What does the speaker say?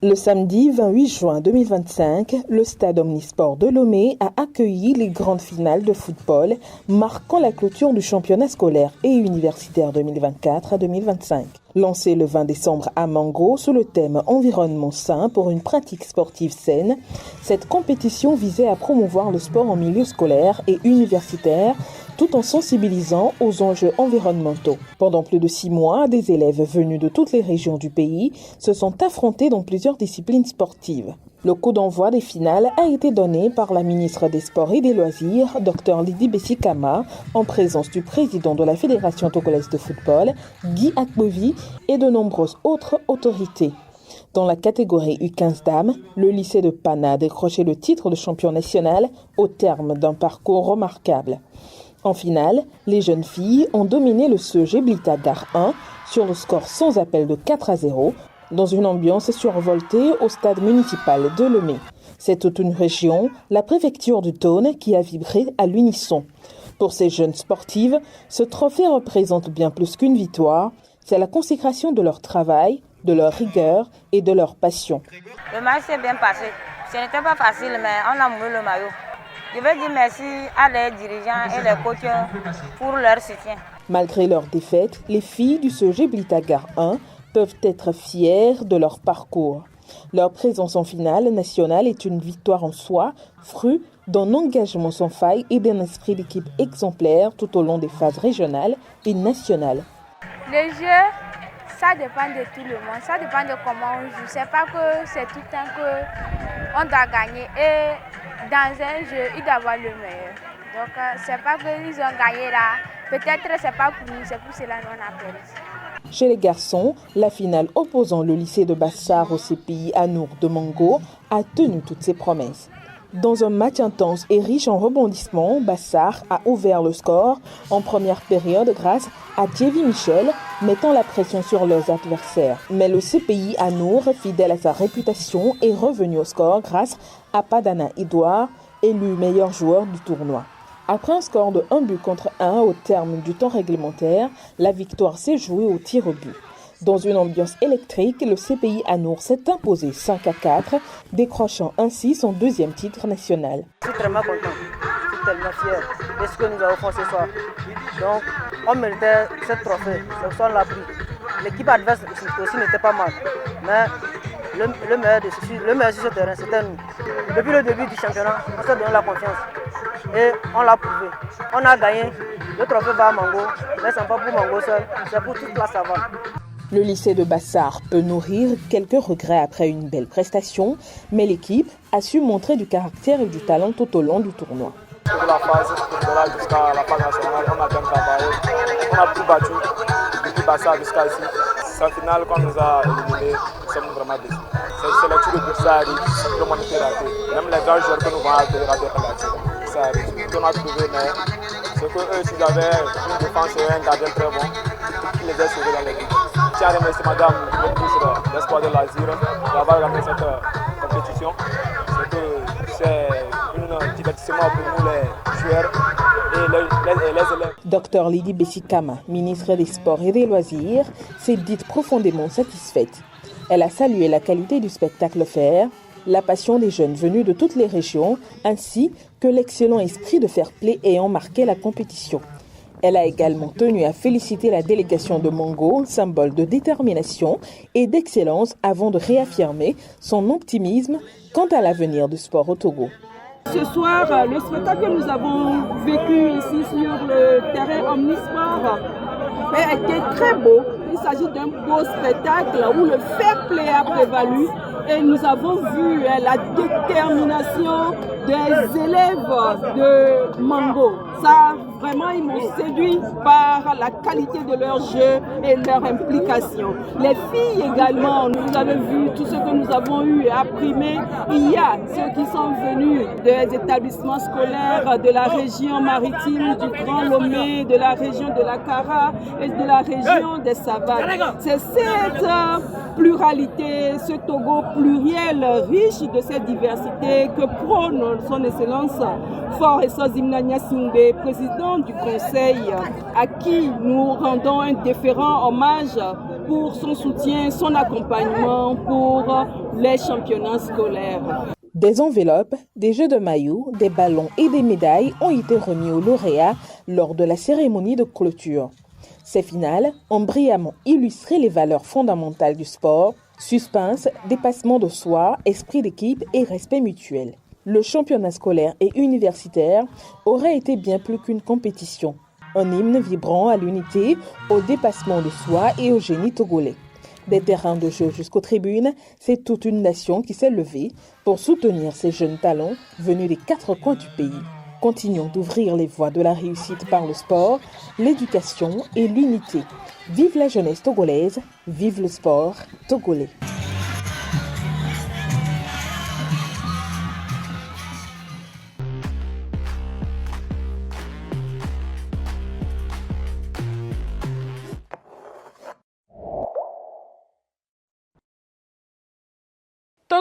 Le samedi 28 juin 2025, le stade Omnisport de Lomé a accueilli les grandes finales de football, marquant la clôture du championnat scolaire et universitaire 2024 à 2025. Lancé le 20 décembre à Mango sous le thème « Environnement sain pour une pratique sportive saine », cette compétition visait à promouvoir le sport en milieu scolaire et universitaire tout en sensibilisant aux enjeux environnementaux. Pendant plus de 6 mois, des élèves venus de toutes les régions du pays se sont affrontés dans plusieurs disciplines sportives. Le coup d'envoi des finales a été donné par la ministre des Sports et des Loisirs, Dr Lydie Bessi-Kama, en présence du président de la Fédération togolaise de football, Guy Akbovi, et de nombreuses autres autorités. Dans la catégorie U15 dames, le lycée de Pana a décroché le titre de champion national au terme d'un parcours remarquable. En finale, les jeunes filles ont dominé le CEG Blita Gare 1 sur le score sans appel de 4-0 dans une ambiance survoltée au stade municipal de Lomé. C'est toute une région, la préfecture du Tone, qui a vibré à l'unisson. Pour ces jeunes sportives, ce trophée représente bien plus qu'une victoire, c'est la consécration de leur travail, de leur rigueur et de leur passion. Le match s'est bien passé. Ce n'était pas facile, mais on a moulu le maillot. Je veux dire merci à les dirigeants et les coachs pour leur soutien. Malgré leur défaite, les filles du CEG Blita Gare 1 peuvent être fières de leur parcours. Leur présence en finale nationale est une victoire en soi, fruit d'un engagement sans faille et d'un esprit d'équipe exemplaire tout au long des phases régionales et nationales. Les jeux, ça dépend de tout le monde, ça dépend de comment on joue. C'est pas que c'est tout le temps qu'on doit gagner. Et dans un jeu, il doit y avoir le meilleur. Donc, c'est pas qu'ils ont gagné là. Peut-être c'est pas pour nous, c'est pour cela qu'on a perdu. Chez les garçons, la finale opposant le lycée de Bassar au CPI Anour de Mango a tenu toutes ses promesses. Dans un match intense et riche en rebondissements, Bassar a ouvert le score en première période grâce à Thierry Michel, mettant la pression sur leurs adversaires. Mais le CPI Anour, fidèle à sa réputation, est revenu au score grâce à Padana Edouard, élu meilleur joueur du tournoi. Après un score de 1-1 au terme du temps réglementaire, la victoire s'est jouée au tir au but. Dans une ambiance électrique, le CPI Anour s'est imposé 5-4, décrochant ainsi son deuxième titre national. Je suis tellement content, je suis tellement fier de ce que nous avons fait ce soir. Donc, on méritait ce trophée, ce soir on l'a pris. L'équipe adverse aussi n'était pas mal, mais le meilleur sur ce terrain, c'était nous. Depuis le début du championnat, on s'est donné la confiance et on l'a prouvé. On a gagné, le trophée va à Mango, mais ce n'est pas pour Mango seul, c'est pour toute la savane. Le lycée de Bassar peut nourrir quelques regrets après une belle prestation, mais l'équipe a su montrer du caractère et du talent tout au long du tournoi. De la phase jusqu'à la phase nationale, on a bien travaillé, on a tout battu, depuis Bassar jusqu'à ici. C'est un final qu'on nous a éliminé, nous sommes vraiment déçus. C'est le tir de but, ça arrive, tout le monde était raté. Même les grands joueurs que nous voyons rater, ça arrive. On a trouvé, mais c'est qu'eux, s'ils avaient une défense et un gardien très bon, ils les ont sauvés dans l'équipe. Je tiens à remercier Madame le ministre d'Espoir de l'Azir d'avoir gagné cette compétition. C'est un divertissement pour nous les joueurs et les élèves. Dr Lydie Bessi-Kama, ministre des Sports et des Loisirs, s'est dite profondément satisfaite. Elle a salué la qualité du spectacle offert, la passion des jeunes venus de toutes les régions, ainsi que l'excellent esprit de fair-play ayant marqué la compétition. Elle a également tenu à féliciter la délégation de Mango, symbole de détermination et d'excellence, avant de réaffirmer son optimisme quant à l'avenir du sport au Togo. Ce soir, le spectacle que nous avons vécu ici sur le terrain Omnisport a été très beau. Il s'agit d'un beau spectacle où le fair play a prévalu et nous avons vu la détermination des élèves de Mango. Ça, vraiment, ils m'ont séduit par la qualité de leur jeu et leur implication. Les filles également, vous avez vu tout ce que nous avons eu à primer. Il y a ceux qui sont venus des établissements scolaires de la région maritime du Grand Lomé, de la région de la Kara et de la région des Savanes. C'est cette pluralité, ce Togo pluriel, riche de cette diversité que prône son Excellence Fort Essos Imnania Singbe, président du Conseil, à qui nous rendons un déférent hommage pour son soutien, son accompagnement pour les championnats scolaires. Des enveloppes, des jeux de maillots, des ballons et des médailles ont été remis aux lauréats lors de la cérémonie de clôture. Ces finales ont brillamment illustré les valeurs fondamentales du sport: suspense, dépassement de soi, esprit d'équipe et respect mutuel. Le championnat scolaire et universitaire aurait été bien plus qu'une compétition. Un hymne vibrant à l'unité, au dépassement de soi et au génie togolais. Des terrains de jeu jusqu'aux tribunes, c'est toute une nation qui s'est levée pour soutenir ces jeunes talents venus des 4 coins du pays. Continuons d'ouvrir les voies de la réussite par le sport, l'éducation et l'unité. Vive la jeunesse togolaise, vive le sport togolais.